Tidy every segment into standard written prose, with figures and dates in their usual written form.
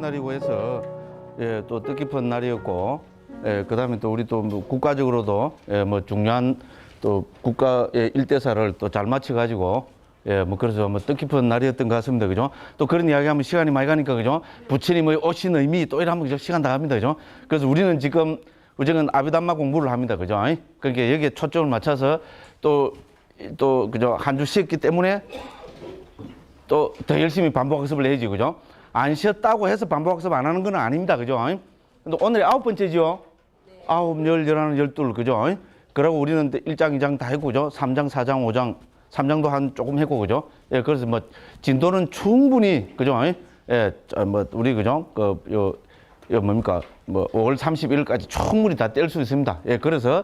날이고 해서 예, 또 뜻깊은 날이었고 예, 그다음에 또 우리 또 뭐 국가적으로도 예, 뭐 중요한 또 국가의 일대사를 또 잘 마쳐가지고 예, 뭐 그래서 뭐 뜻깊은 날이었던 것 같습니다, 그죠? 또 그런 이야기하면 시간이 많이 가니까 그죠? 부처님의 오신 의미 또 이러면 그죠? 시간 다 갑니다, 그죠? 그래서 우리는 지금 아비담마 공부를 합니다, 그죠? 그러니까 여기에 초점을 맞춰서 또 그죠? 한 주 쉬었기 때문에 또 더 열심히 반복학습을 해야지, 그죠? 안 쉬었다고 해서 반복학습 안 하는 건 아닙니다, 그죠? 근데 오늘이 9번째죠? 네. 9, 10, 11, 12, 그죠? 그러고 우리는 1장, 2장 다 했고, 그죠? 3장, 4장, 5장, 3장도 한 조금 했고, 그죠? 예, 그래서 뭐, 진도는 충분히, 그죠? 예, 뭐, 우리, 그죠? 뭡니까? 뭐, 5월 31일까지 충분히 다 뗄 수 있습니다. 예, 그래서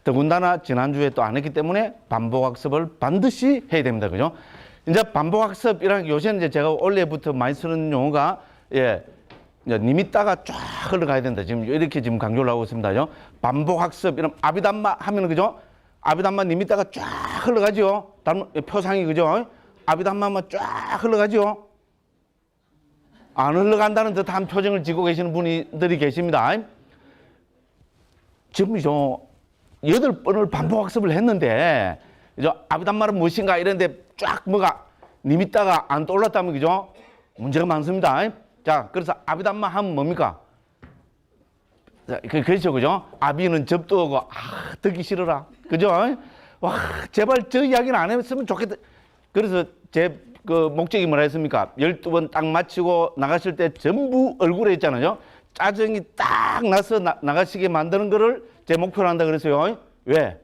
더군다나 지난주에 또 안 했기 때문에 반복학습을 반드시 해야 됩니다, 그죠? 이제 반복학습이라는 요새는 이제 제가 원래부터 많이 쓰는 용어가, 예, 니미따가 쫙 흘러가야 된다. 지금 이렇게 지금 강조를 하고 있습니다. 그죠? 반복학습, 이런 아비담마 하면, 그죠? 아비담마 니미따가 쫙 흘러가죠. 다른 표상이, 그죠? 아비담마만 쫙 흘러가죠. 안 흘러간다는 듯한 표정을 짓고 계시는 분들이 계십니다. 지금 8번을 반복학습을 했는데, 아비담마는 무엇인가 이런데 쫙 뭐가 니미따가 안 떠올랐다면, 그죠? 문제가 많습니다. 자, 그래서 아비담마 하면 뭡니까? 자, 그렇죠, 그죠? 아비는 접두하고, 듣기 싫어라. 그죠? 와, 제발 저 이야기는 안 했으면 좋겠다. 그래서 제 목적이 뭐라 했습니까? 12번 딱 마치고 나가실 때 전부 얼굴에 있잖아요. 짜증이 딱 나서 나가시게 만드는 거를 제 목표로 한다 그랬어요. 왜?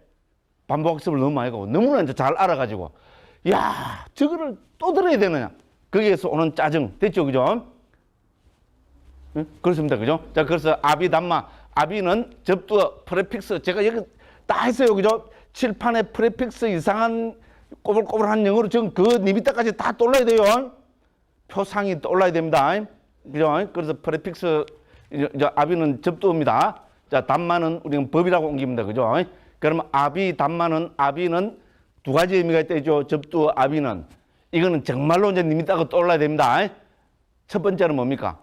반복학습을 너무 많이 가고, 너무나 이제 잘 알아가지고, 야, 저거를 또 들어야 되느냐. 거기에서 오는 짜증. 됐죠, 그죠? 응? 그렇습니다, 그죠? 자, 그래서 아비담마. 아비는 접두어, 프레픽스. 제가 여기 다 했어요, 그죠? 칠판에 프레픽스 이상한 꼬불꼬불한 영어로 지금 그 니미따까지 다 떠올라야 돼요. 표상이 떠올라야 됩니다. 그죠? 그래서 프레픽스, 이제 아비는 접두어입니다. 자, 담마는 우리는 법이라고 옮깁니다, 그죠? 그러면 아비는 두 가지 의미가 있죠. 접두어 아비는. 이거는 정말로 이제 니미따가 떠올라야 됩니다. 첫 번째는 뭡니까?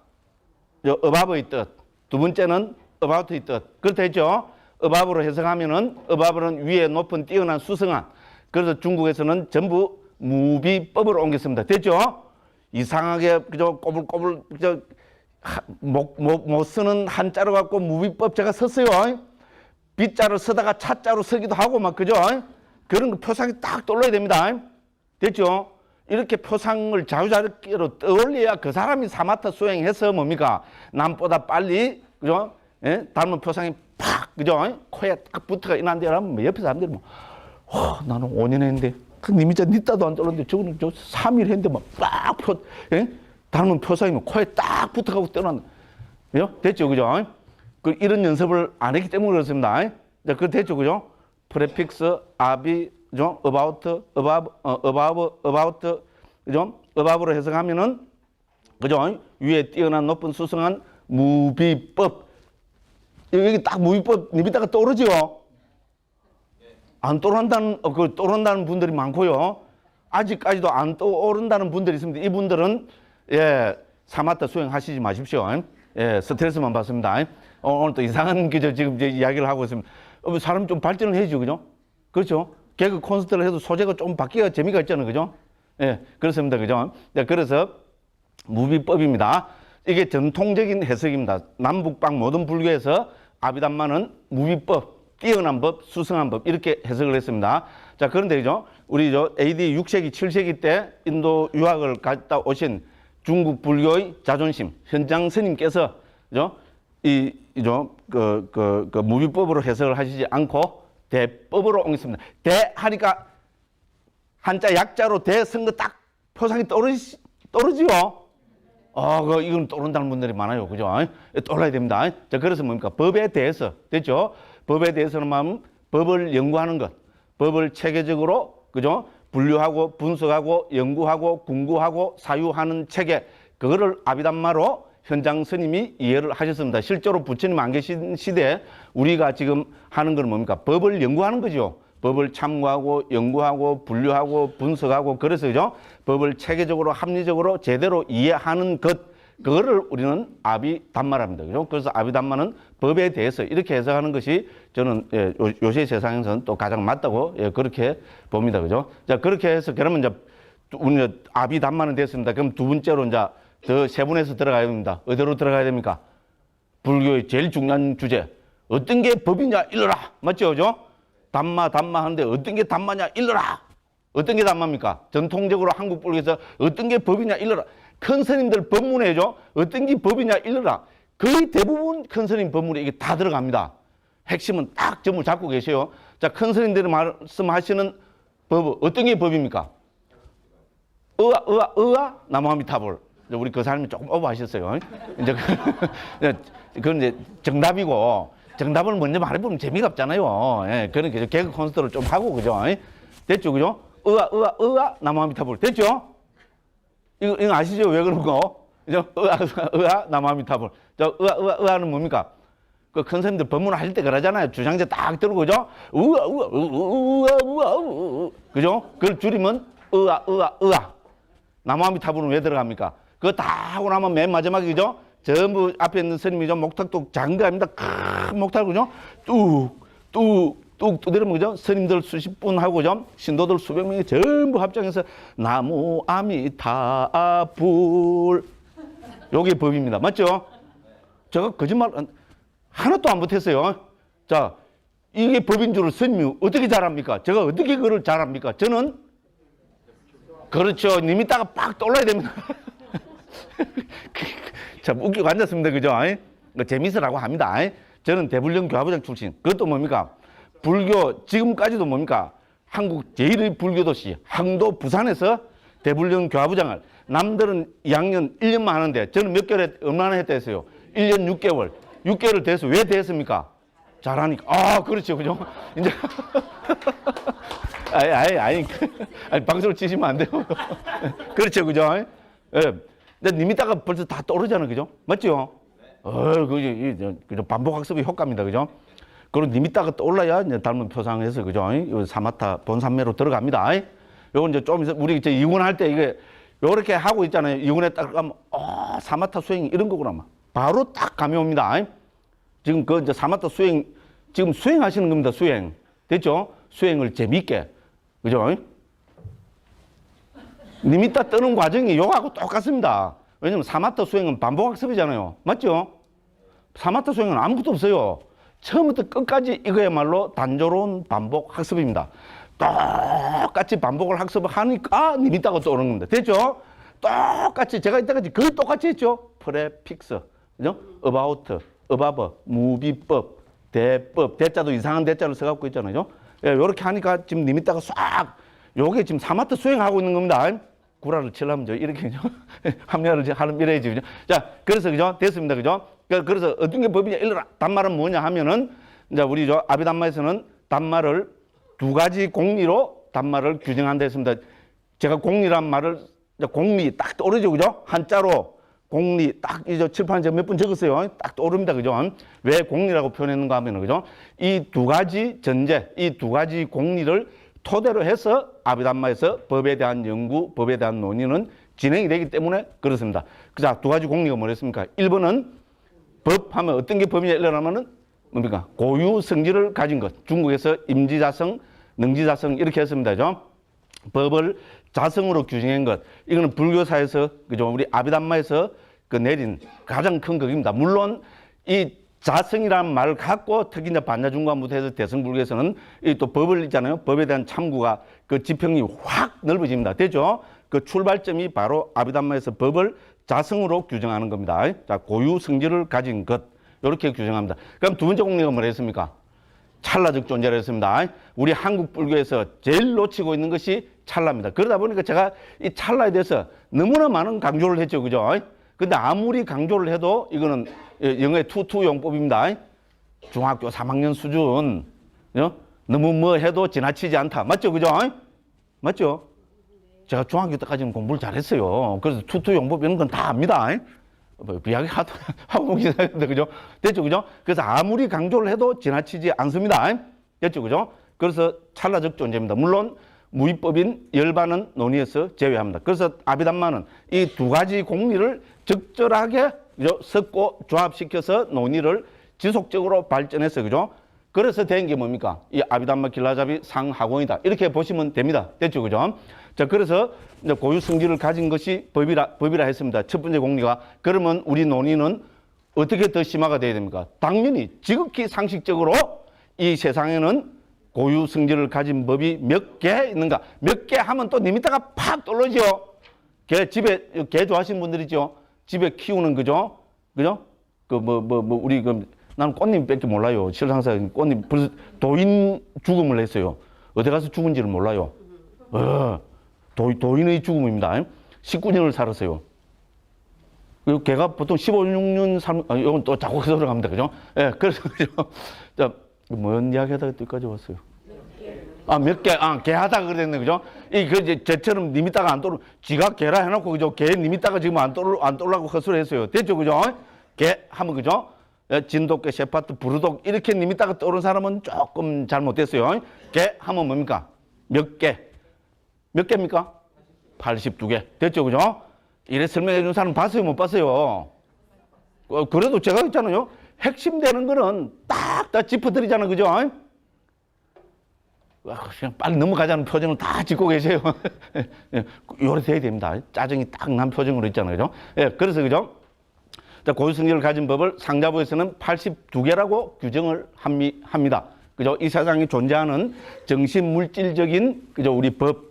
abov의 뜻. 두 번째는 about의 뜻. 그렇다 했죠? above로 해석하면은, above는 위에 높은 뛰어난 수성한. 그래서 중국에서는 전부 무비법으로 옮겼습니다. 됐죠? 이상하게, 그죠? 꼬불꼬불, 그죠? 못 쓰는 한자로 갖고 무비법 제가 썼어요. 빗자로 쓰다가 차자로 쓰기도 하고 막, 그죠? 그런 거 표상이 딱 떠올라야 됩니다. 됐죠? 이렇게 표상을 자유자재로 떠올려야 그 사람이 사마타 수행해서 뭡니까? 남보다 빨리, 그죠? 예? 닮은 표상이 팍, 그죠? 코에 딱 붙어가 이난데 하면 옆에 사람들이 뭐, 나는 5년 했는데, 그 니미자 니따도 안 떠오르는데, 저거는 3일 했는데 막 빡 예? 닮은 표상이 뭐 코에 딱 붙어가고 떠난다. 그죠? 됐죠? 그죠? 이런 연습을 안 했기 때문에 그렇습니다. 자, 그 됐죠? 그죠? 프레픽스, 아비, 그죠? about, 그죠? above로 해석하면은, 그죠? 위에 뛰어난 높은 수성한 무비법. 여기 딱 무비법, 니비다가 떠오르죠? 안 떠오른다는, 떠오른다는 분들이 많고요. 아직까지도 안 떠오른다는 분들이 있습니다. 이분들은, 예, 사마타 수행하시지 마십시오. 예, 스트레스만 받습니다. 오늘 또 이상한, 그죠? 지금 이제 이야기를 하고 있습니다. 사람 좀 발전을 해야죠, 그죠? 그렇죠? 개그 콘서트를 해도 소재가 좀 바뀌어야 재미가 있잖아요, 그죠? 예, 그렇습니다, 그죠? 네, 그래서 무비법입니다. 이게 전통적인 해석입니다. 남북방 모든 불교에서 아비담마는 무비법, 뛰어난 법, 수성한 법 이렇게 해석을 했습니다. 자, 그런데 그죠? 우리 AD 6세기, 7세기 때 인도 유학을 갔다 오신 중국 불교의 자존심 현장 스님께서 그죠? 무비법으로 해석을 하시지 않고 대법으로 옮겼습니다. 대 하니까 한자 약자로 대 쓴 거 딱 표상이 떠오르지요? 이건 떠오른다는 분들이 많아요. 그죠? 떠올라야 됩니다. 자, 그래서 뭡니까? 법에 대해서. 됐죠? 법에 대해서는 뭐 법을 연구하는 것. 법을 체계적으로, 그죠? 분류하고, 분석하고, 연구하고, 궁구하고, 사유하는 체계. 그거를 아비담마로 현장 스님이 이해를 하셨습니다. 실제로 부처님 안 계신 시대에 우리가 지금 하는 건 뭡니까? 법을 연구하는 거죠. 법을 참고하고, 연구하고, 분류하고, 분석하고, 그래서, 그죠? 법을 체계적으로, 합리적으로 제대로 이해하는 것. 그거를 우리는 아비담마랍니다. 그죠? 그래서 아비담마는 법에 대해서 이렇게 해석하는 것이 저는 요새 세상에서는 또 가장 맞다고 그렇게 봅니다. 그죠? 자, 그렇게 해서 그러면 이제 우리 아비담마는 됐습니다. 그럼 두 번째로 이제 더 세분해서 들어가야 됩니다. 어디로 들어가야 됩니까? 불교의 제일 중요한 주제. 어떤 게 법이냐 일러라. 맞죠? 그죠? 담마 하는데 어떤 게 담마냐 일러라. 어떤 게 담마입니까? 전통적으로 한국 불교에서 어떤 게 법이냐 일러라. 큰 스님들 법문에죠. 어떤 게 법이냐 일러라. 거의 대부분 큰 스님 법문에 이게 다 들어갑니다. 핵심은 딱 점을 잡고 계세요. 자, 큰 스님들이 말씀하시는 법 어떤 게 법입니까? 의아 나무아미타불. 우리 그 사람이 조금 오버하셨어요. 이제 그건 이제 정답이고 정답을 먼저 말해보면 재미가 없잖아요. 예, 그러니까 개그 콘서트를 좀 하고 그죠? 됐죠, 그죠? 의아 나무아미타불 됐죠? 이거 아시죠? 왜 그런 거? 그죠? 의아 나무아미타불. 저 의아는 뭡니까? 그 큰 선생님들 법문을 할 때 그러잖아요. 주장제 딱 들고 그죠? 의아 그죠? 그걸 줄이면 의아 나무아미타불은 왜 들어갑니까? 그거 다 하고 나면 맨 마지막에 그죠? 전부 앞에 있는 스님이죠. 목탁도 작은 거 아닙니다. 큰 목탁 그죠? 뚝 내려면 그죠? 스님들 수십 분 하고 그죠? 신도들 수백 명이 전부 합장해서 나무 아미타불 요게 법입니다. 맞죠? 제가 거짓말 하나도 안 못했어요. 자, 이게 법인 줄을 스님이 어떻게 잘합니까? 제가 어떻게 그걸 잘합니까? 저는 그렇죠. 님 이따가 빡 떠올라야 됩니다. 참 웃기고 앉았습니다. 그죠? 재미있으라고 합니다. 저는 대불령 교화부장 출신. 그것도 뭡니까? 불교 지금까지도 뭡니까? 한국 제1의 불교도시 항도 부산에서 대불령 교화부장을 남들은 2학년 1년만 하는데 저는 몇 개월 얼마나 했다 했어요? 1년 6개월. 6개월 돼서 왜 됐습니까? 잘하니까. 아, 그렇죠. 그죠? 이제 아니, 방송을 치시면 안 돼요. 그렇죠, 그죠? 예. 근데 님 이따가 벌써 다 떠오르잖아요, 그죠? 맞죠? 그죠? 반복학습의 효과입니다, 그죠? 그리고 님 이따가 떠올라야 이제 닮은 표상해서, 그죠? 사마타 본산매로 들어갑니다. 요건 이제 좀, 우리 이제 이군할 때 이게, 요렇게 하고 있잖아요. 이군에 딱 가면, 사마타 수행이 이런 거구나. 바로 딱 감이 옵니다. 지금 그 이제 사마타 수행, 지금 수행하시는 겁니다, 수행. 됐죠? 수행을 재미있게. 그죠? 님 이따 뜨는 과정이 요하고 똑같습니다. 왜냐면 사마타 수행은 반복학습이잖아요. 맞죠? 사마타 수행은 아무것도 없어요. 처음부터 끝까지 이거야말로 단조로운 반복학습입니다. 똑같이 반복을 학습을 하니까 님 이따가 또 오는 겁니다. 됐죠? 똑같이 제가 이때까지 거의 똑같이 했죠? 프레픽스, 그죠? about, above, 무비법, 대법, 대자도 이상한 대자를 써갖고 있잖아요. 예, 요렇게 하니까 지금 님 이따가 싹 요게 지금 사마타 수행하고 있는 겁니다. 구라를 치려면 이렇게 합리화를 하는 미래이지, 그죠? 자, 그래서 그죠? 됐습니다, 그죠? 그래서 어떤 게 법이냐 일러라. 단말은 뭐냐 하면은 이제 우리 아비단마에서는 단말을 두 가지 공리로 단말을 규정한다 했습니다. 제가 공리란 말을 공리 딱 떠오르죠, 그죠? 한자로 공리 딱 이제 칠판에 몇 분 적었어요. 딱 떠오릅니다, 그죠? 왜 공리라고 표현했는가 하면은 그죠? 이 두 가지 전제, 이 두 가지 공리를 토대로 해서 아비담마에서 법에 대한 연구, 법에 대한 논의는 진행이 되기 때문에 그렇습니다. 자, 두 가지 공리가 뭐랬습니까? 1번은 법하면 어떤 게 법이냐 이러면은 뭡니까? 고유 성질을 가진 것. 중국에서 임지자성, 능지자성 이렇게 했습니다. 그죠? 법을 자성으로 규정한 것. 이거는 불교사에서, 그죠? 우리 아비담마에서 그 내린 가장 큰 것입니다. 물론 이 자성이라는 말을 갖고 특히 이제 반야중과부터 해서 대승불교에서는 이 또 법을 있잖아요. 법에 대한 참고가 그 지평이 확 넓어집니다. 됐죠? 그 출발점이 바로 아비담마에서 법을 자성으로 규정하는 겁니다. 자, 고유 성질을 가진 것. 이렇게 규정합니다. 그럼 두 번째 공리가 뭐라 했습니까? 찰나적 존재라 했습니다. 우리 한국 불교에서 제일 놓치고 있는 것이 찰나입니다. 그러다 보니까 제가 이 찰나에 대해서 너무나 많은 강조를 했죠. 그죠? 근데 아무리 강조를 해도 이거는 영어의 투투용법입니다. 중학교 3학년 수준. 너무 뭐 해도 지나치지 않다. 맞죠? 그죠? 맞죠? 제가 중학교 때까지는 공부를 잘했어요. 그래서 투투용법 이런 건 다 압니다. 비하게 하고 계시는데, 그죠? 됐죠? 그죠? 그래서 아무리 강조를 해도 지나치지 않습니다. 됐죠? 그죠? 그래서 찰나적 존재입니다. 물론 무위법인 열반은 논의에서 제외합니다. 그래서 아비담마는 이 두 가지 공리를 적절하게 섞고 조합시켜서 논의를 지속적으로 발전해서 그죠? 그래서 된 게 뭡니까? 이 아비담마 길라잡이 상하공이다. 이렇게 보시면 됩니다. 됐죠? 그죠? 자, 그래서 이제 고유 성질을 가진 것이 법이라 했습니다. 첫 번째 공리가. 그러면 우리 논의는 어떻게 더 심화가 돼야 됩니까? 당연히 지극히 상식적으로 이 세상에는 고유 성질을 가진 법이 몇 개 있는가? 몇 개 하면 또 님이다가 팍 떨어지죠. 집에, 개 좋아하시는 분들이죠. 집에 키우는 그죠? 그죠? 우리 나는 꽃님밖에 몰라요. 실상사 꽃님 벌써 도인 죽음을 했어요. 어디 가서 죽은지를 몰라요. 도인의 죽음입니다. 19년을 살았어요. 그리고 걔가 보통 15, 16년 이건 또 자꾸 그 소리를 합니다. 그죠? 예, 그래서, 그죠? 자, 뭔 이야기 하다가 여기까지 왔어요? 몇 개, 개 하다가 그랬네, 그죠? 쟤처럼 님 있다가 안 떠오르, 지가 개라 해놓고, 그죠? 님 있다가 지금 안 떠오르라고 헛소리 했어요. 됐죠, 그죠? 개 하면, 그죠? 진돗개, 셰파트, 부르독, 이렇게 님 있다가 떠오른 사람은 조금 잘못됐어요. 개 하면 뭡니까? 몇 개? 몇 개입니까? 82개. 됐죠, 그죠? 이래 설명해 준 사람 봤어요, 못 봤어요? 그래도 제가 있잖아요. 핵심 되는 거는 딱 다 짚어드리잖아요, 그죠? 그냥 빨리 넘어가자는 표정을 다 짓고 계세요. 요래 돼야 됩니다. 짜증이 딱 난 표정으로 있잖아요, 그죠? 예, 그래서, 그죠? 자, 고유성질을 가진 법을 상자부에서는 82개라고 규정을 합니다. 그죠? 이 세상에 존재하는 정신물질적인, 그죠? 우리 법,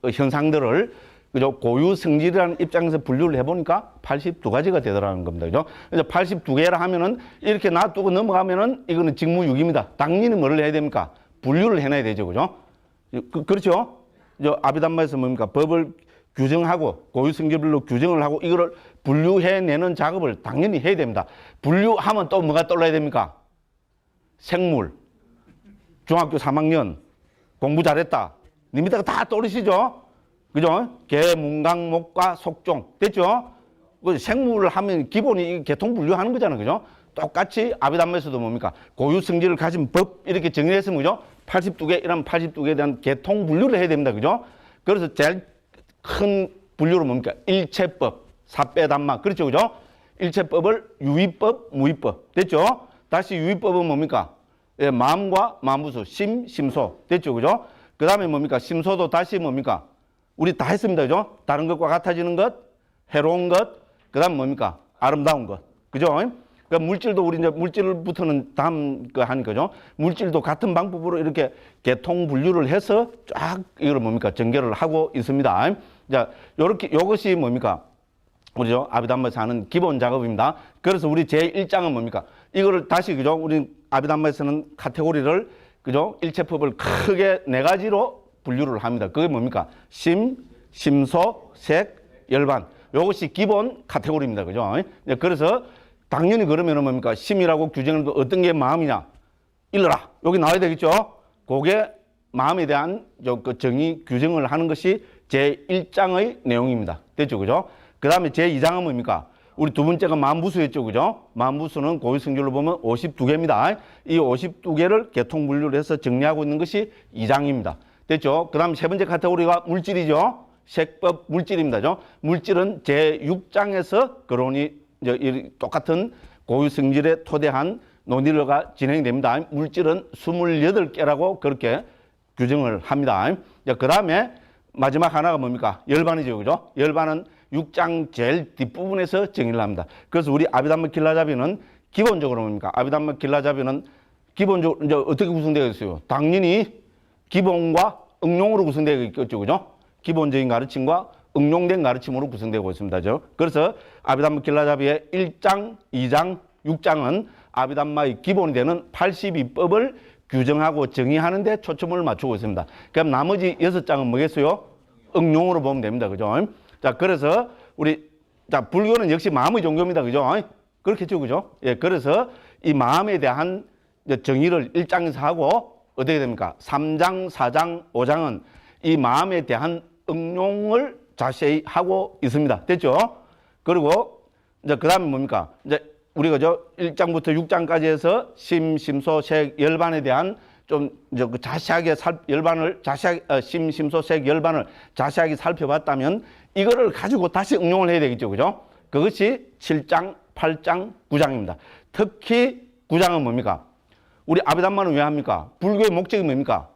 현상들을 그죠? 고유 성질이라는 입장에서 분류를 해보니까 82가지가 되더라는 겁니다. 그죠? 그래서 82개라 하면은 이렇게 놔두고 넘어가면은 이거는 직무유기입니다. 당연히 뭐를 해야 됩니까? 분류를 해놔야 되죠. 그죠? 그렇죠? 아비담마에서 뭡니까? 법을 규정하고 고유 성질별로 규정을 하고 이거를 분류해내는 작업을 당연히 해야 됩니다. 분류하면 또 뭐가 떠올라야 됩니까? 생물, 중학교 3학년, 공부 잘했다. 님이다가 다 떠오르시죠? 그죠? 개, 문강, 목과 속종. 됐죠? 생물을 하면 기본이 계통 분류하는 거잖아요. 그죠? 똑같이 아비담마에서도 뭡니까? 고유 성질을 가진 법 이렇게 정리했으면 그죠? 82개, 이런 82개에 대한 계통 분류를 해야 됩니다. 그죠? 그래서 제일 큰 분류로 뭡니까? 일체법, 사빼담마. 그렇죠. 그죠? 일체법을 유의법, 무의법. 됐죠? 다시 유의법은 뭡니까? 예, 마음과 마음부수, 심소. 됐죠. 그죠? 그 다음에 뭡니까? 심소도 다시 뭡니까? 우리 다 했습니다. 그죠? 다른 것과 같아지는 것, 해로운 것, 그 다음 뭡니까? 아름다운 것. 그죠? 그러니까 물질도 우리 이제 물질부터는 다음 거 하는 거죠. 물질도 같은 방법으로 이렇게 계통 분류를 해서 쫙 이걸 뭡니까? 전개를 하고 있습니다. 자, 요렇게, 요것이 뭡니까? 우리죠? 아비담마에서 하는 기본 작업입니다. 그래서 우리 제1장은 뭡니까? 이거를 다시, 그죠? 우리 아비담마에서는 카테고리를, 그죠? 일체법을 크게 4가지로 분류를 합니다. 그게 뭡니까? 심소, 색, 열반. 이것이 기본 카테고리입니다. 그죠? 그래서 당연히 그러면 뭡니까? 심이라고 규정을 해도 어떤 게 마음이냐? 일러라. 여기 나와야 되겠죠? 그게 마음에 대한 그 정의 규정을 하는 것이 제1장의 내용입니다. 됐죠? 그죠? 그 다음에 제2장은 뭡니까? 우리 두 번째가 마음부수였죠. 그죠? 마음부수는 고유성질로 보면 52개입니다. 이 52개를 계통 분류를 해서 정리하고 있는 것이 2장입니다. 됐죠? 그 다음 세 번째 카테고리가 물질이죠. 색법 물질입니다. 물질은 제6장에서 거론이 똑같은 고유 성질에 토대한 논의가 진행됩니다. 물질은 28개라고 그렇게 규정을 합니다. 그 다음에 마지막 하나가 뭡니까? 열반이죠. 그죠? 열반은 6장 제일 뒷부분에서 정의를 합니다. 그래서 우리 아비담마 길라잡이는 기본적으로 뭡니까? 아비담마 길라잡이는 기본적으로 이제 어떻게 구성되어 있어요? 당연히 기본과 응용으로 구성되어 있겠죠. 그죠? 기본적인 가르침과 응용된 가르침으로 구성되고 있습니다. 그래서 아비담마 길라잡이의 1장, 2장, 6장은 아비담마의 기본이 되는 82법을 규정하고 정의하는 데 초점을 맞추고 있습니다. 그럼 나머지 6장은 뭐겠어요? 응용으로 보면 됩니다. 그죠? 자, 그래서 불교는 역시 마음의 종교입니다. 그죠? 그렇겠죠. 그죠? 예, 그래서 이 마음에 대한 정의를 1장에서 하고 어떻게 됩니까? 3장, 4장, 5장은 이 마음에 대한 응용을 자세히 하고 있습니다. 됐죠? 그리고 이제 그 다음에 뭡니까? 이제 우리가 1장부터 6장까지 해서 심소, 색, 열반에 대한 좀 이제 그 자세하게 열반을 자세하게 심소색 열반을 자세하게 살펴봤다면 이거를 가지고 다시 응용을 해야 되겠죠, 그죠? 그것이 7장, 8장, 9장입니다. 특히 9장은 뭡니까? 우리 아비담마는 왜 합니까? 불교의 목적이 뭡니까?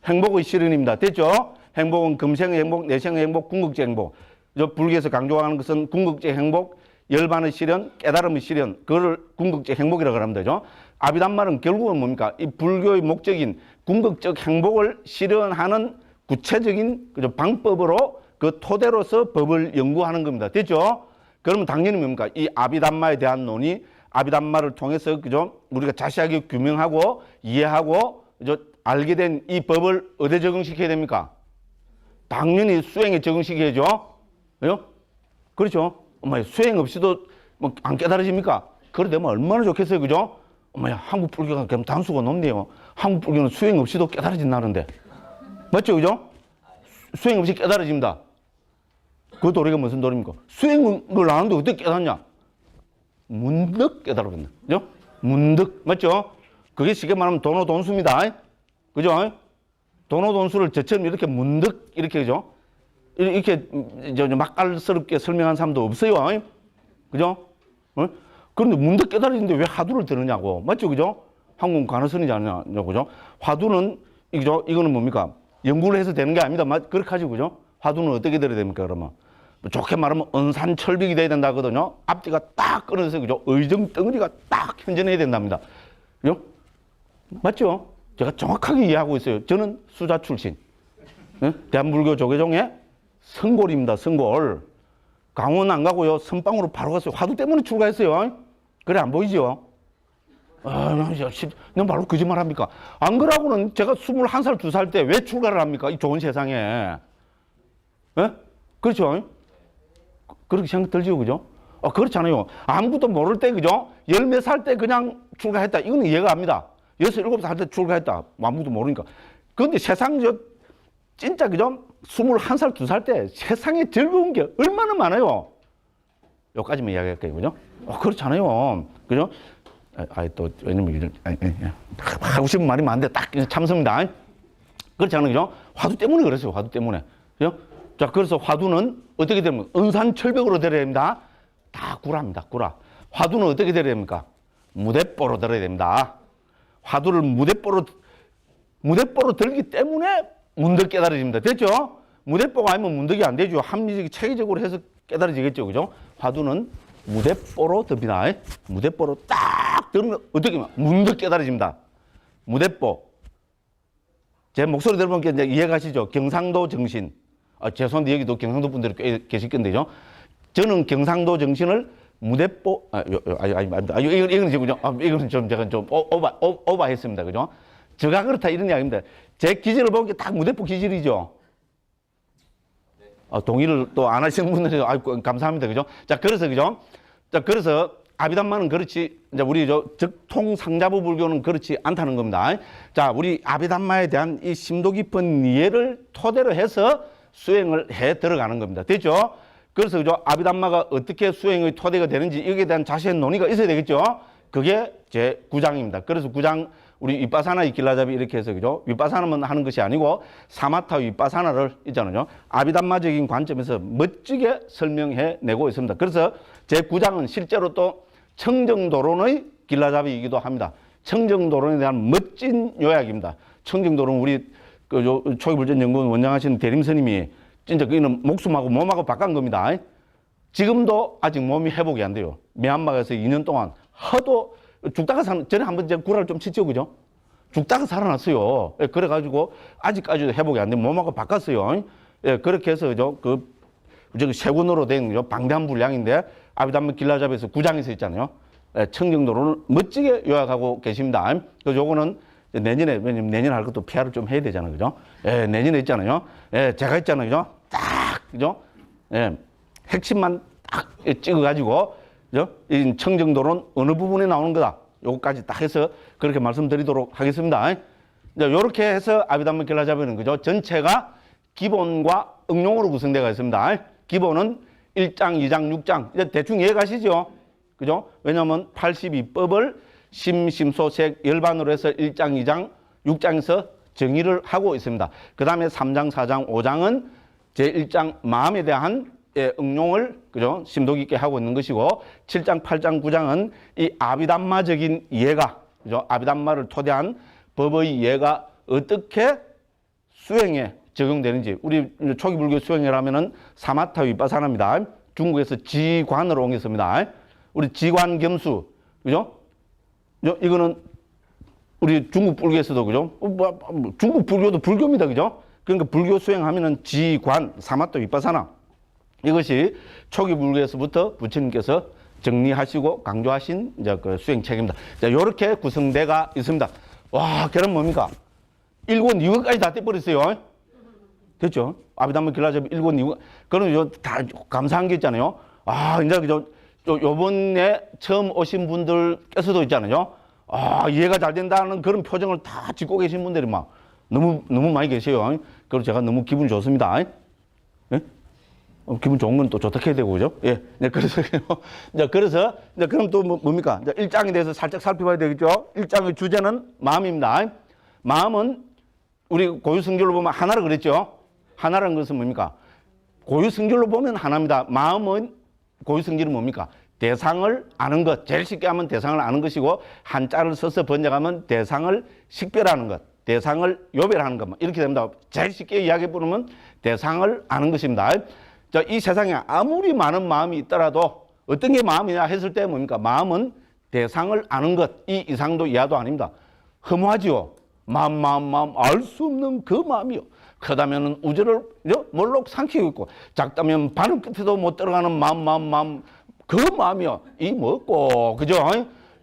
행복의 실현입니다. 됐죠? 행복은 금생의 행복, 내생의 행복, 궁극적 행복. 저 불교에서 강조하는 것은 궁극적 행복, 열반의 실현, 깨달음의 실현, 그거를 궁극적 행복이라고 하면 되죠. 아비담마는 결국은 뭡니까? 이 불교의 목적인 궁극적 행복을 실현하는 구체적인 그죠? 방법으로 그 토대로서 법을 연구하는 겁니다. 됐죠? 그러면 당연히 뭡니까? 이 아비담마에 대한 논의, 아비담마를 통해서 그죠? 우리가 자세하게 규명하고 이해하고 그죠? 알게 된 이 법을 어디에 적용시켜야 됩니까? 당연히 수행에 적용시켜야죠. 그죠? 그렇죠? 엄마 수행 없이도 뭐 안 깨달아집니까? 그래 되면 얼마나 좋겠어요, 그죠? 엄마야 한국 불교가 그럼 단수가 높네요. 한국 불교는 수행 없이도 깨달아진다는데, 맞죠, 그죠? 수행 없이 깨달아집니다. 그 도리가 무슨 도리입니까? 수행을 안 하는데 어떻게 깨닫냐? 문득 깨달아버린다, 그죠? 문득, 맞죠? 그게 쉽게 말하면 도노돈수입니다, 그죠? 도노돈수를 저처럼 이렇게 문득 이렇게 그죠? 이렇게 맛깔스럽게 설명한 사람도 없어요. 그죠? 어? 그런데 문득 깨달아지는데 왜 화두를 드느냐고. 맞죠? 그죠? 한국 관어선이잖아요. 그죠? 화두는, 그죠? 이거는 뭡니까? 연구를 해서 되는 게 아닙니다. 그렇게 하죠. 그죠? 화두는 어떻게 들어야 됩니까? 그러면. 좋게 말하면 언산철벽이 돼야 된다 하거든요. 앞뒤가 딱 끊어서, 그죠? 의정 덩어리가 딱 현전해야 된답니다. 그죠? 맞죠? 제가 정확하게 이해하고 있어요. 저는 수자 출신. 대한불교 조계종의 성골입니다. 성골. 강원 안 가고요. 선방으로 바로 갔어요. 화두 때문에 출가했어요. 그래 안 보이죠? 넌 바로 거짓말 합니까? 안 그러고는 제가 21살, 2살 때 왜 출가를 합니까? 이 좋은 세상에. 예? 그렇죠? 그렇게 생각 들죠, 그죠? 그렇잖아요. 아무것도 모를 때, 그죠? 10몇 살 때 그냥 출가했다. 이거는 이해가 갑니다. 6, 7살 때 출가했다. 아무것도 모르니까. 그런데 세상 진짜 그죠? 21살, 2살 때 세상에 즐거운 게 얼마나 많아요. 여기까지만 이야기할게요. 그죠? 그렇잖아요. 그죠? 또, 왜냐면, 하고 싶은 말이 많은데 딱 참습니다. 그렇잖아요. 그죠? 화두 때문에 그랬어요. 화두 때문에. 그죠? 자, 그래서 화두는 어떻게 됩니까? 은산철벽으로 들어야 됩니다. 다 구라입니다. 구라. 화두는 어떻게 들어야 됩니까? 무대뽀로 들어야 됩니다. 화두를 무대뽀로 들기 때문에 문득 깨달아집니다. 됐죠? 무대뽀가 아니면 문득이 안 되죠. 합리적이 체계적으로 해서 깨달아지겠죠. 그죠? 화두는 무대뽀로 듭니다. 무대뽀로 딱 들으면 어떻게 문득 깨달아집니다. 무대뽀. 제 목소리 들어보면 이제 이해가시죠? 경상도 정신. 죄송한데 여기도 경상도 분들이 꽤 계실 건데요. 저는 경상도 정신을 무대뽀, 이거는 지금, 이거는 좀 제가 좀 오버했습니다. 그죠? 제가 그렇다 이런 이야기입니다. 제 기질을 보기에 딱 무대뽀 기질이죠. 동의를 또 안 하시는 분들이, 감사합니다. 그죠? 자, 그래서, 그죠? 자, 그래서 아비담마는 그렇지, 이제 우리 적통상자부 불교는 그렇지 않다는 겁니다. 자, 우리 아비담마에 대한 이 심도 깊은 이해를 토대로 해서 수행을 해 들어가는 겁니다. 됐죠? 그래서, 그죠? 아비담마가 어떻게 수행의 토대가 되는지 여기에 대한 자세한 논의가 있어야 되겠죠? 그게 제 9장입니다. 그래서 9장, 우리 윗바사나 이길라잡이 이렇게 해서, 그죠? 윗바사나만 하는 것이 아니고, 사마타 윗바사나를 있잖아요. 아비담마적인 관점에서 멋지게 설명해 내고 있습니다. 그래서 제 9장은 실제로 또 청정도론의 길라잡이이기도 합니다. 청정도론에 대한 멋진 요약입니다. 청정도론 우리 초기불전연구원 원장하시는 대림스님이 진짜 그는 목숨하고 몸하고 바꾼 겁니다. 지금도 아직 몸이 회복이 안 돼요. 미얀마에서 2년 동안 하도 죽다가 전에 한번 제가 구라를 좀 치죠, 그죠? 죽다가 살아났어요. 그래가지고 아직까지도 회복이 안 되면 몸하고 바꿨어요. 그렇게 해서 저기 세군으로 된 방대한 분량인데 아비담마 길라잡에서 9장에서 있잖아요. 청정도론을 멋지게 요약하고 계십니다. 그래서 요거는 내년에, 왜냐면 내년에 할 것도 PR을 좀 해야 되잖아요. 그죠? 내년에 있잖아요. 제가 있잖아요. 그죠? 딱, 그죠? 핵심만 딱 찍어가지고, 그죠? 이 청정도론 어느 부분에 나오는 거다. 요거까지 딱 해서 그렇게 말씀드리도록 하겠습니다. 요렇게 해서 아비담마 길라잡이는, 그죠? 전체가 기본과 응용으로 구성되어 있습니다. 기본은 1장, 2장, 6장. 이제 대충 이해가시죠? 그죠? 왜냐면 82법을 심소색 열반으로 해서 1장, 2장, 6장에서 정의를 하고 있습니다. 그 다음에 3장, 4장, 5장은 제1장 마음에 대한 응용을 그죠? 심도 깊게 하고 있는 것이고 7장, 8장, 9장은 이 아비담마적인 이해가 그죠? 아비담마를 토대한 법의 이해가 어떻게 수행에 적용되는지 우리 초기 불교 수행이라면은 사마타 위파사나입니다. 중국에서 지관으로 옮겼습니다. 우리 지관겸수 그죠? 이거는 우리 중국 불교에서도 그죠? 중국 불교도 불교입니다. 그죠? 그러니까 불교 수행하면은 지관, 사마타 위파사나 이것이 초기 불교에서부터 부처님께서 정리하시고 강조하신 이제 그 수행책입니다. 자, 요렇게 구성대가 있습니다. 와, 걔는 뭡니까? 1권 2권까지 다 떼버렸어요. 됐죠? 아비담마 길라잡이 1권 2권. 그럼 다 감사한 게 있잖아요. 아, 이제 요번에 처음 오신 분들께서도 있잖아요. 아, 이해가 잘 된다는 그런 표정을 다 짓고 계신 분들이 막 너무 많이 계세요. 그래서 제가 너무 기분이 좋습니다. 예? 기분 좋은 건 또 좋다 해야 되고, 그죠? 예. 그래서, 그럼 또 뭡니까? 1장에 대해서 살짝 살펴봐야 되겠죠? 1장의 주제는 마음입니다. 마음은 우리 고유성질로 보면 하나라 그랬죠? 하나라는 것은 뭡니까? 고유성질로 보면 하나입니다. 마음은 고유성질은 뭡니까? 대상을 아는 것. 제일 쉽게 하면 대상을 아는 것이고, 한자를 써서 번역하면 대상을 식별하는 것. 대상을 요별하는 것. 이렇게 됩니다. 제일 쉽게 이야기해 보면 대상을 아는 것입니다. 자, 이 세상에 아무리 많은 마음이 있더라도 어떤 게 마음이냐 했을 때 뭡니까? 마음은 대상을 아는 것. 이 이상도 이하도 아닙니다. 허무하지요. 마음, 알 수 없는 그 마음이요. 크다면 우주를 몰록 삼키고 있고, 작다면 바늘 끝에도 못 들어가는 마음, 그 마음이요. 이 뭐고, 그죠?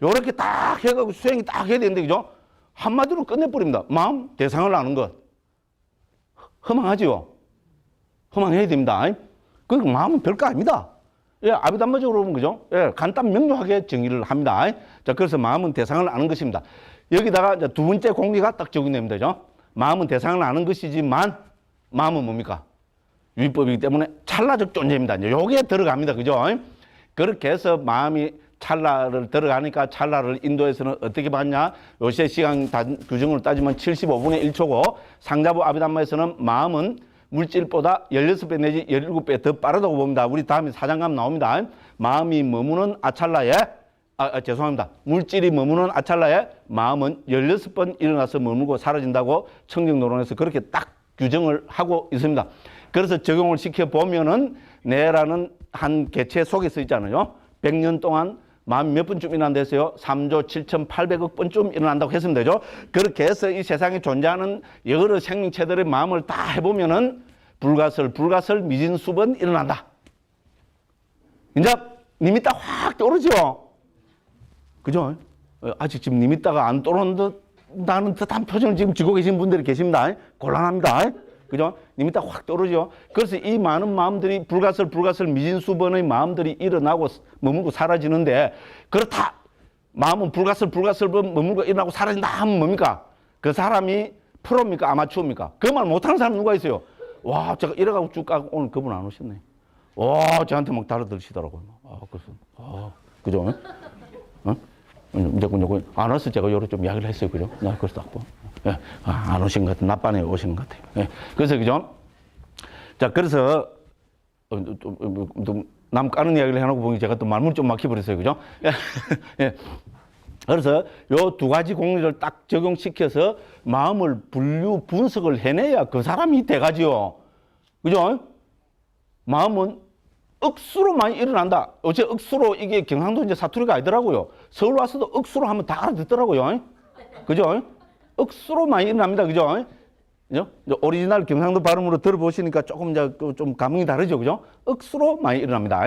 요렇게 딱 해가지고 수행이 딱 해야 되는데, 그죠? 한마디로 끝내버립니다. 마음, 대상을 아는 것. 허망하지요. 허망해야 됩니다. 그러니까 마음은 별거 아닙니다. 예, 아비담마적으로 보면 그죠? 예, 간단 명료하게 정의를 합니다. 자, 그래서 마음은 대상을 아는 것입니다. 여기다가 이제 두 번째 공리가 딱 적용됩니다. 그죠? 마음은 대상을 아는 것이지만 마음은 뭡니까? 유의법이기 때문에 찰나적 존재입니다. 요게 들어갑니다. 그죠? 그렇게 해서 마음이 찰나를 들어가니까 찰나를 인도에서는 어떻게 봤냐? 요새 시간 규정으로 따지면 75분의 1초고 상자부 아비담마에서는 마음은 물질보다 16배 내지 17배 더 빠르다고 봅니다. 우리 다음에 4장 가면 나옵니다. 마음이 머무는 아찰나에 죄송합니다. 물질이 머무는 아찰나에 마음은 16번 일어나서 머물고 사라진다고 청정노론에서 그렇게 딱 규정을 하고 있습니다. 그래서 적용을 시켜보면은 내라는 한 개체 속에 서 있잖아요. 100년 동안 마음이 몇 번쯤 일어난댔어요? 3조 7,800억 번쯤 일어난다고 했으면 되죠. 그렇게 해서 이 세상에 존재하는 여러 생명체들의 마음을 다 해보면은 불가설 미진수번 일어난다. 이제 님이 딱 확 떠오르죠? 그죠? 아직 지금 님이 따가 안 떠오른다는 듯한 표정을 지금 쥐고 계신 분들이 계십니다. 곤란합니다. 그죠? 님이 딱 확 떠오르죠? 그래서 이 많은 마음들이 불가설 미진수번의 마음들이 일어나고 머물고 사라지는데 그렇다. 마음은 불가설 머물고 일어나고 사라진다 하면 뭡니까? 그 사람이 프로입니까? 아마추어입니까? 그 말 못하는 사람 누가 있어요? 와, 제가 이래가고 쭉 가고 오늘 그분 안 오셨네. 와, 저한테 막 달아드시더라고요. 그래서, 그죠? 이제 안 와서 제가 요렇게 좀 이야기를 했어요. 그죠? 그래서 딱 예, 안 오신 것 같아요. 낮반에 오시는 것 같아요. 예, 그래서, 그죠? 자, 그래서, 남 까는 이야기를 해놓고 보니 제가 또 말문 좀 막혀버렸어요. 그죠? 예. 그래서 요 두 가지 공리를 딱 적용시켜서 마음을 분석을 해내야 그 사람이 돼가지요. 그죠? 마음은 억수로 많이 일어난다. 어제 억수로 이게 경상도 이제 사투리가 아니더라고요. 서울 와서도 억수로 하면 다 알아듣더라고요. 그죠? 억수로 많이 일어납니다. 그죠? 오리지널 경상도 발음으로 들어보시니까 조금 이제 좀 감흥이 다르죠. 그죠? 억수로 많이 일어납니다.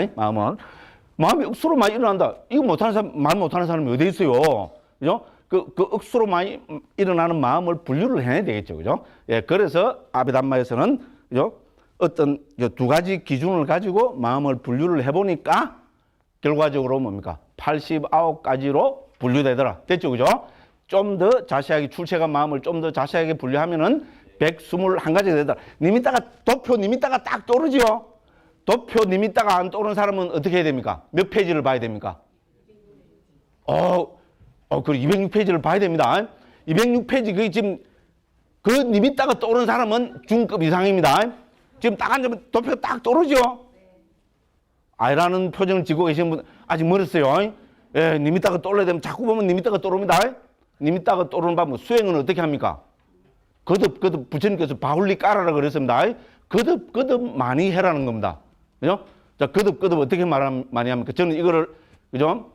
마음이 억수로 많이 일어난다. 이거 못하는 사람, 말 못하는 사람이 어디 있어요? 그죠? 그 억수로 많이 일어나는 마음을 분류를 해야 되겠죠. 그죠? 예, 그래서 아비담마에서는, 그죠? 어떤 두 가지 기준을 가지고 마음을 분류를 해보니까 결과적으로 뭡니까? 89가지로 분류되더라. 됐죠? 그죠? 좀 더 자세하게 출세가 마음을 좀 더 자세하게 분류하면은 121가지가 되더라. 님이따가 도표 님이따가 딱 떠오르지요? 도표 님이따가 안 떠오르는 사람은 어떻게 해야 됩니까? 몇 페이지를 봐야 됩니까? 그 206페이지를 봐야 됩니다. 206페이지 그게 지금 그 님있다가 떠오르는 사람은 중급 이상입니다. 지금 딱 앉으면 도표가 딱 떠오르죠? 아이라는 표정을 지고 계시는 분 아직 멀었어요. 예, 님있다가 떠올려야 되면 자꾸 보면 님있다가 떠오릅니다. 님있다가 떠오르는 방법, 수행은 어떻게 합니까? 거듭 부처님께서 바울리 깔아라 그랬습니다. 거듭 많이 해라는 겁니다. 그죠? 자, 거듭 어떻게 많이 합니까? 저는 이거를, 그죠?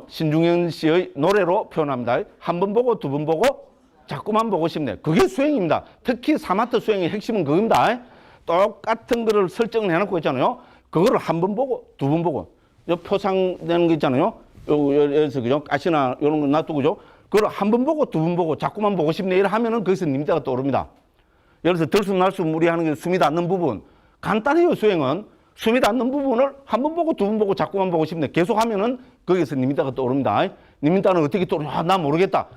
신중현 씨의 노래로 표현합니다. 한 번 보고, 두 번 보고, 자꾸만 보고 싶네. 그게 수행입니다. 특히 사마트 수행의 핵심은 그겁니다. 똑같은 거를 설정을 해놓고 있잖아요. 그거를 한 번 보고, 두 번 보고, 표상되는 거 있잖아요. 여기서, 그죠? 가시나, 이런 거 놔두고, 그죠? 그걸 한 번 보고, 두 번 보고, 자꾸만 보고 싶네. 이래 하면은 거기서 님자가 떠오릅니다. 예를 들어서 들숨날숨 무리하는 게 숨이 닿는 부분. 간단해요, 수행은. 숨이 닿는 부분을 한 번 보고, 두 번 보고, 자꾸만 보고 싶네. 계속 하면은 거기서 님자가 떠오릅니다. 님자는 어떻게 떠오르냐? 나 모르겠다.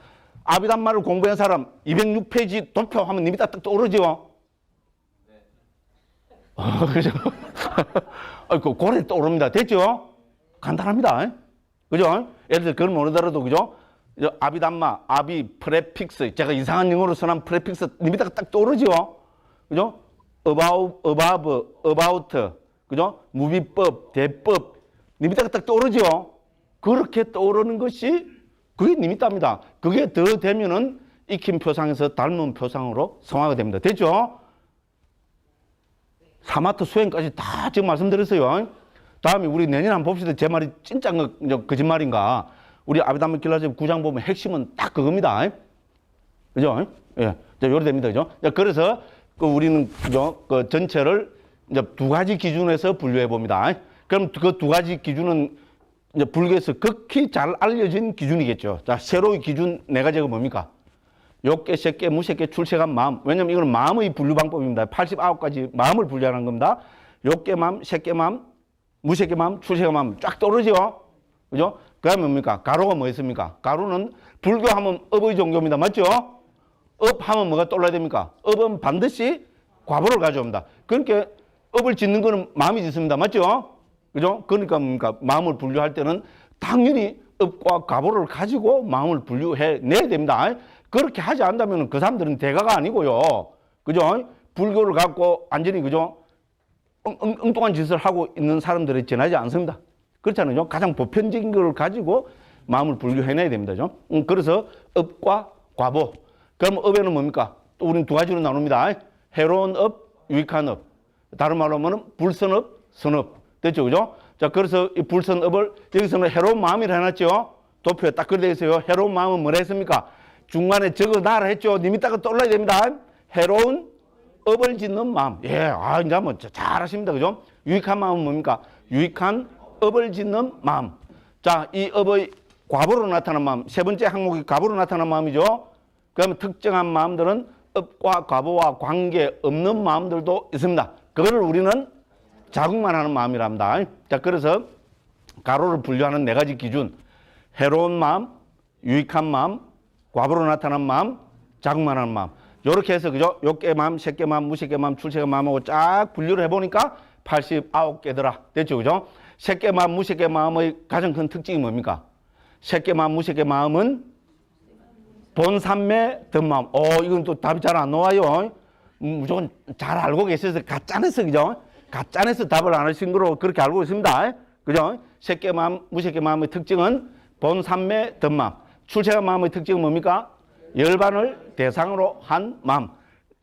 아비담마를 공부한 사람 206페이지 도표 하면 님이 딱 떠오르죠? 그죠? 그 고래 떠오릅니다. 됐죠? 간단합니다. 그죠? 예를 들어 그걸 모르더라도, 그죠? 아비담마, 아비, 프레픽스. 제가 이상한 영어로 써놓은 프레픽스 님이 딱 떠오르죠? 그죠? about, 그죠? 무비법, 대법. 님이 딱 떠오르죠? 그렇게 떠오르는 것이 그게 니미따입니다. 그게 더 되면은 익힌 표상에서 닮은 표상으로 성화가 됩니다. 됐죠? 사마트 수행까지 다 지금 말씀드렸어요. 다음에 우리 내년 한번 봅시다. 제 말이 진짜 거짓말인가. 우리 아비담마 길라집 9장 보면 핵심은 딱 그겁니다. 그죠? 예. 요래 됩니다. 그죠? 그래서 우리는, 그죠? 그 전체를 이제 두 가지 기준에서 분류해 봅니다. 그럼 그 두 가지 기준은 이제 불교에서 극히 잘 알려진 기준이겠죠. 자, 세로의 기준 네 가지가 뭡니까? 욕계, 색계, 무색계, 출세간, 마음. 왜냐면 이건 마음의 분류 방법입니다. 89가지 마음을 분류하는 겁니다. 욕계 마음, 색계 마음, 무색계 마음, 출세간 마음 쫙 떠오르죠? 그죠? 그 다음에 뭡니까? 가로가 뭐였습니까? 가로는 불교하면 업의 종교입니다. 맞죠? 업하면 뭐가 떠올라야 됩니까? 업은 반드시 과보를 가져옵니다. 그러니까 업을 짓는 거는 마음이 짓습니다. 맞죠? 그죠? 그러니까 뭡니까? 마음을 분류할 때는 당연히 업과 과보를 가지고 마음을 분류해 내야 됩니다. 그렇게 하지 않다면 그 사람들은 대가가 아니고요. 그죠? 불교를 갖고 완전히, 그죠? 엉뚱한 짓을 하고 있는 사람들이 지나지 않습니다. 그렇잖아요. 가장 보편적인 걸 가지고 마음을 분류해내야 됩니다. 그래서 업과 과보. 그럼 업에는 뭡니까? 또 우리는 두 가지로 나눕니다. 해로운 업, 유익한 업. 다른 말로 하면 불선업, 선업. 됐죠? 그죠? 자, 그래서 이 불선업을 여기서는 해로운 마음이라 해놨죠? 도표에 딱 그려져 있어요. 해로운 마음은 뭐라 했습니까? 중간에 적어놔라 했죠? 님이 딱 떠올라야 됩니다. 해로운 업을 짓는 마음. 예, 이제 뭐 잘하십니다. 그죠? 유익한 마음은 뭡니까? 유익한 업을 짓는 마음. 자, 이 업의 과보로 나타난 마음. 세 번째 항목이 과보로 나타난 마음이죠? 그러면 특정한 마음들은 업과 과보와 관계 없는 마음들도 있습니다. 그거를 우리는 자국만 하는 마음이랍니다. 자, 그래서 가로를 분류하는 네 가지 기준. 해로운 마음, 유익한 마음, 과보로 나타난 마음, 자국만 하는 마음. 요렇게 해서, 그죠? 욕계 마음, 색계 마음, 무색계 마음, 출세계 마음하고 쫙 분류를 해보니까 89개더라. 됐죠? 그죠? 색계 마음, 무색계 마음의 가장 큰 특징이 뭡니까? 색계 마음, 무색계 마음은 본삼매 덧마음. 이건 또 답이 잘 안 나와요. 무조건 잘 알고 계셔서 가짜내서, 그죠? 가짜내서 답을 안 하신 거로 그렇게 알고 있습니다. 그죠? 색계 마음, 무색계 마음의 특징은 본삼매 덧마음. 출세간 마음의 특징은 뭡니까? 열반을 대상으로 한 마음.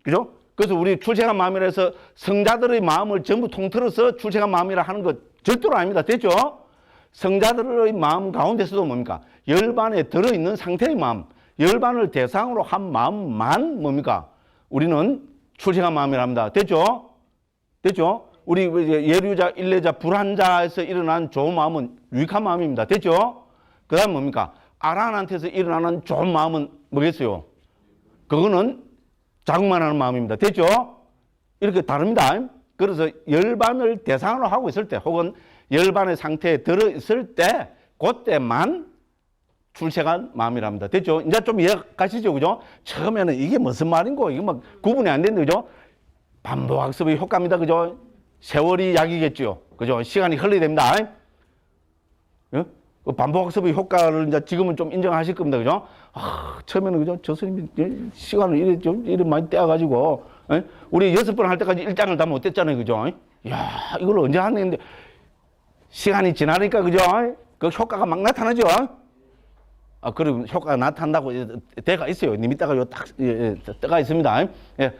그죠? 그래서 우리 출세간 마음이라 해서 성자들의 마음을 전부 통틀어서 출세간 마음이라 하는 것 절대로 아닙니다. 됐죠? 성자들의 마음 가운데서도 뭡니까? 열반에 들어있는 상태의 마음. 열반을 대상으로 한 마음만 뭡니까? 우리는 출세간 마음이라 합니다. 됐죠? 됐죠? 우리 예류자, 일례자, 불한자에서 일어난 좋은 마음은 유익한 마음입니다. 됐죠? 그 다음 뭡니까? 아라한테서 일어나는 좋은 마음은 뭐겠어요? 그거는 자국만 하는 마음입니다. 됐죠? 이렇게 다릅니다. 그래서 열반을 대상으로 하고 있을 때 혹은 열반의 상태에 들어있을 때 그때만 출세간 마음이랍니다. 됐죠? 이제 좀 이해가시죠? 그죠? 처음에는 이게 무슨 말인고 이게 막 구분이 안 되는데, 그죠? 반복학습의 효과입니다. 그죠? 세월이 약이겠죠? 그죠? 시간이 흘러야 됩니다. 반복학습의 효과를 이제 지금은 좀 인정하실 겁니다. 그죠? 아, 처음에는 그죠? 저 선생님이 시간을 이래 많이 떼어가지고, 우리 6번 할 때까지 1장을 다 못했잖아요. 그죠? 야, 이걸 언제 하는데, 시간이 지나니까, 그죠? 그 효과가 막 나타나죠? 아, 그리고 효과가 나타난다고 때가 있어요. 님 이따가 요 딱, 때가 있습니다. 예,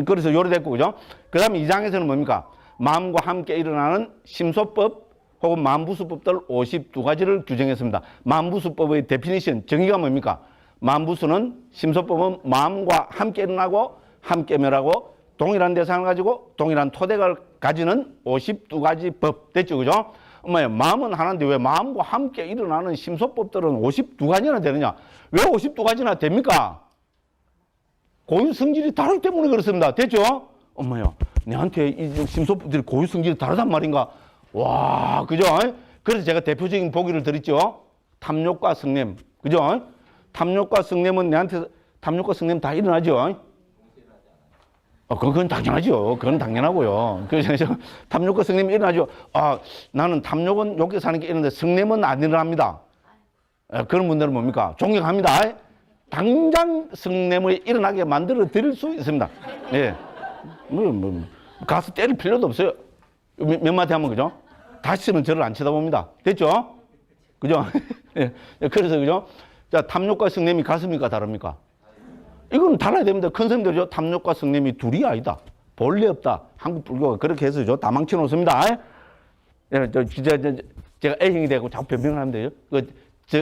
그래서 요래 됐고, 그죠? 그 다음에 2장에서는 뭡니까? 마음과 함께 일어나는 심소법, 혹은 만부수법들 52가지를 규정했습니다. 만부수법의 데피니션, 정의가 뭡니까? 만부수는 심소법은 마음과 함께 일어나고 함께 멸하고 동일한 대상을 가지고 동일한 토대를 가지는 52가지 법. 됐죠? 그죠? 엄마야, 마음은 하나인데 왜 마음과 함께 일어나는 심소법들은 52가지나 되느냐? 왜 52가지나 됩니까? 고유 성질이 다르기 때문에 그렇습니다. 됐죠? 엄마야, 내한테 이 심소법들이 고유 성질이 다르단 말인가? 와, 그죠? 그래서 제가 대표적인 보기를 드렸죠. 탐욕과 성냄. 그죠? 탐욕과 성냄은 내한테, 탐욕과 성냄 다 일어나죠. 그건 당연하죠. 그건 당연하고요. 그래서 탐욕과 성냄이 일어나죠. 아, 나는 탐욕은 욕게 사는 게 있는데 성냄은 안 일어납니다. 그런 분들은 뭡니까? 존경합니다. 당장 성냄을 일어나게 만들어 드릴 수 있습니다. 예. 가서 때릴 필요도 없어요. 몇 마디 하면, 그죠? 다시는 저를 안 쳐다봅니다. 됐죠? 그죠? 예. 그래서, 그죠? 자, 탐욕과 성냄이 같습니까? 다릅니까? 이건 달라야 됩니다. 큰 스님들이죠. 탐욕과 성냄이 둘이 아니다. 본래 없다. 한국 불교가 그렇게 해서죠. 다 망쳐 놓습니다. 예, 제가 A형이 되고 자꾸 변명을 하면 되죠.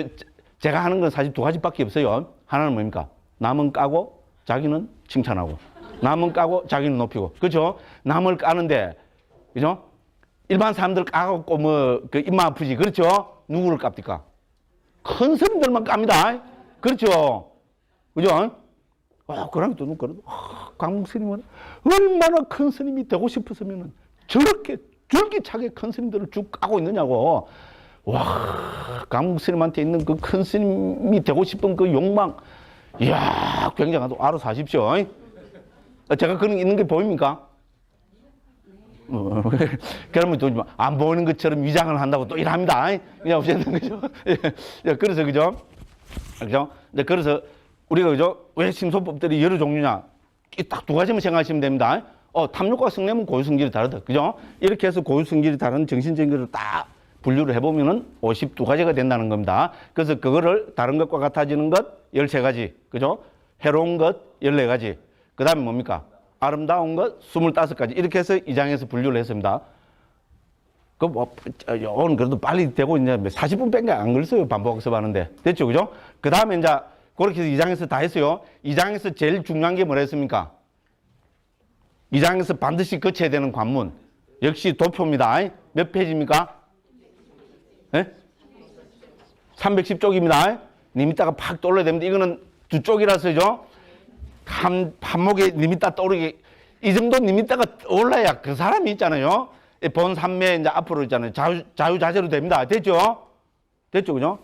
제가 하는 건 사실 2가지밖에 없어요. 하나는 뭡니까? 남은 까고 자기는 칭찬하고. 남은 까고 자기는 높이고. 그죠? 남을 까는데, 그죠? 일반 사람들 까갖고 입만 아프지. 그렇죠? 누구를 깝니까? 큰 스님들만 깝니다. 그렇죠? 그죠? 그러면 또 누가 강목 스님은 얼마나 큰 스님이 되고 싶었으면 저렇게 줄기차게 큰 스님들을 쭉 까고 있느냐고. 와, 강목 스님한테 있는 그 큰 스님이 되고 싶은 그 욕망. 이야, 굉장하다. 알아서 하십시오. 제가 그런 게 있는 게 보입니까? 그러면 또 안 보이는 것처럼 위장을 한다고 또 이랍니다. 그냥 어쨌든, 그죠? 예, 그래서, 그죠? 그죠? 그래서 우리가, 그죠? 왜 심소법들이 여러 종류냐? 딱 2가지만 생각하시면 됩니다. 탐욕과 성냄은 고유 성질이 다르다. 그죠? 이렇게 해서 고유 성질이 다른 정신적인 것을 딱 분류를 해보면은 52가지가 된다는 겁니다. 그래서 그거를 다른 것과 같아지는 것 13가지. 그죠? 해로운 것 14가지. 그 다음에 뭡니까? 아름다운 것 25가지. 이렇게 해서 2장에서 분류를 했습니다. 오늘 그래도 빨리 되고 이제 40분밖에 안 걸렸어요. 반복학습 하는데. 됐죠? 그죠? 그 다음에 이제 그렇게 해서 2장에서 다 했어요. 2장에서 제일 중요한 게 뭐라 했습니까? 2장에서 반드시 거쳐야 되는 관문. 역시 도표입니다. 몇 페이지입니까? 네? 310쪽입니다. 님 이따가 팍 떠올려야 됩니다. 이거는 2쪽이라서죠. 한 목에 님 이따 떠오르게, 이 정도 님 이따가 올라야 그 사람이 있잖아요. 본 삼매 이제 앞으로 있잖아요. 자유자재로 됩니다. 됐죠? 됐죠? 그죠?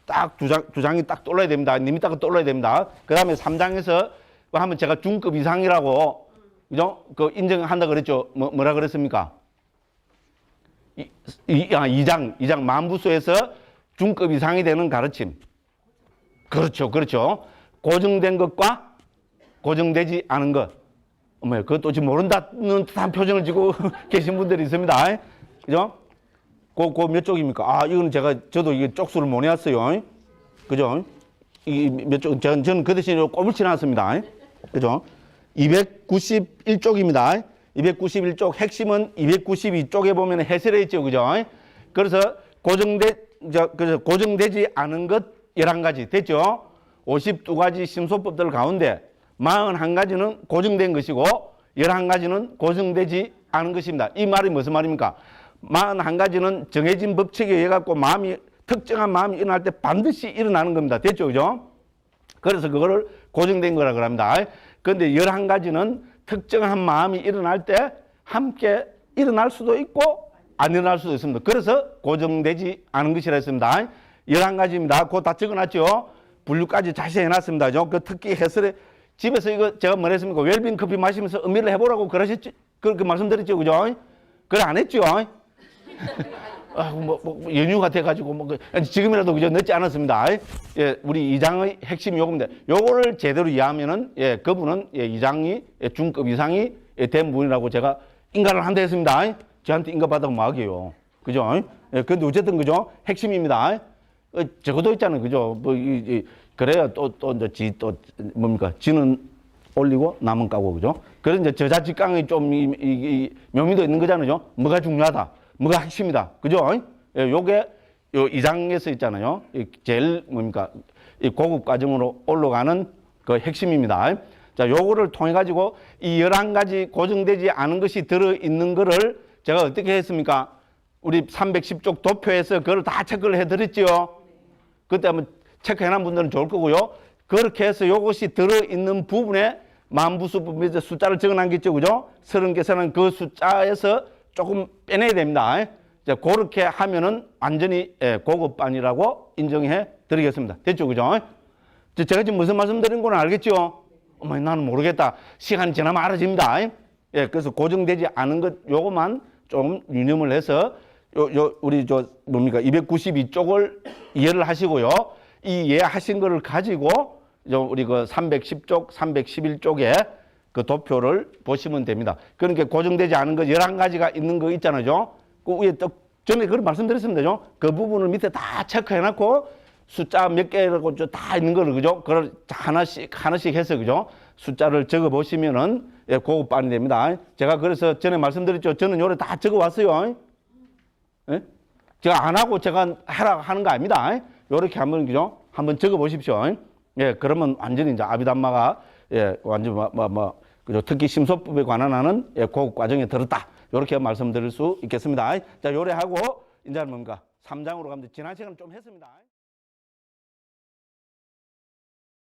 딱 두 장이 딱 떠올라야 됩니다. 님 이따가 떠올라야 됩니다. 그 다음에 3장에서 하면 제가 중급 이상이라고, 그죠? 인정한다 그랬죠? 뭐라 그랬습니까? 2장 만부수에서 중급 이상이 되는 가르침. 그렇죠. 그렇죠. 고정된 것과 고정되지 않은 것. 그것도 지금 모른다는 듯한 표정을 지고 계신 분들이 있습니다. 그죠? 몇 쪽입니까? 이건 저도 이게 쪽수를 못 외웠어요. 그죠? 이게 몇 쪽, 저는 그 대신에 꼬물치 놨습니다. 그죠? 291쪽입니다. 291쪽 핵심은 292쪽에 보면 해설해 있죠. 그죠? 그래서 고정되지 않은 것 11가지 됐죠? 52가지 심소법들 가운데 41가지는 고정된 것이고 11가지는 고정되지 않은 것입니다. 이 말이 무슨 말입니까? 41가지는 정해진 법칙에 의해 갖고 특정한 마음이 일어날 때 반드시 일어나는 겁니다. 됐죠? 그죠? 그래서 그거를 고정된 거라고 합니다. 그런데 11가지는 특정한 마음이 일어날 때 함께 일어날 수도 있고 안 일어날 수도 있습니다. 그래서 고정되지 않은 것이라 했습니다. 11가지입니다. 그거 다 적어놨죠? 분류까지 자세히 해놨습니다. 그 특기 해설에 집에서 이거 제가 뭐 했습니까? 웰빙 커피 마시면서 음미를 해보라고 그러셨지? 그렇게 말씀드렸죠? 그죠? 그래 안 했죠? 연유가 돼가지고 지금이라도 그저 늦지 않았습니다. 예, 우리 이장의 핵심 요겁니다. 요거를 제대로 이해하면은 예, 그분은 예, 이장이 예, 중급 이상이 예, 된 분이라고 제가 인가를 한다 했습니다. 저한테 인가 받으면 뭐하게요, 그죠? 예, 근데 어쨌든 그죠? 핵심입니다. 저거도 있잖아요, 그죠? 그래야 또 뭡니까? 지는 올리고 남은 까고, 그죠? 그래서 이제 저자직강이 좀 묘미도 있는 거잖아요. 뭐가 중요하다, 뭐가 핵심이다, 그죠? 예, 요게 요 이장에서 있잖아요. 제일 뭡니까? 이 고급 과정으로 올라가는 그 핵심입니다. 자, 요거를 통해 가지고 이 11가지 고정되지 않은 것이 들어 있는 거를 제가 어떻게 했습니까? 우리 310쪽 도표에서 그걸 다 체크를 해 드렸지요. 그때 한번 체크해 놓은 분들은 좋을 거고요. 그렇게 해서 요것이 들어 있는 부분에 만부수법에서 숫자를 적어 남겼죠, 그죠? 30개서는 그 숫자에서 조금 빼내야 됩니다. 이제 그렇게 하면은 완전히 고급반이라고 인정해 드리겠습니다. 됐죠, 그죠? 제가 지금 무슨 말씀 드린 건 알겠죠? 어머, 나는 모르겠다. 시간 지나면 알아집니다. 예, 그래서 고정되지 않은 것 요거만 좀 유념을 해서 우리 뭡니까? 292쪽을 이해를 하시고요. 이 이해하신 거를 가지고 우리 그 310쪽, 311쪽에 그 도표를 보시면 됩니다. 그러니까 고정되지 않은 거 11가지가 있는 거 있잖아요. 그 위에 전에 그걸 말씀드렸습니다. 그 부분을 밑에 다 체크해 놨고 숫자 몇 개라고 다 있는 거를, 그죠? 그걸 하나씩 해서, 그죠? 숫자를 적어 보시면은 예, 고급반이 됩니다. 제가 그래서 전에 말씀드렸죠. 저는 요래 다 적어 왔어요. 예? 제가 안 하고 제가 하라 하는 거 아닙니다. 요렇게 한번, 그죠? 한번 적어 보십시오. 예, 그러면 완전히 이제 아비담마가 예, 완전 그죠? 특히 심소법에 관한 예, 고급 과정에 들었다. 요렇게 말씀드릴 수 있겠습니다. 자, 요래 하고 이제 뭔가 3장으로 가면 지난 시간은 좀 했습니다.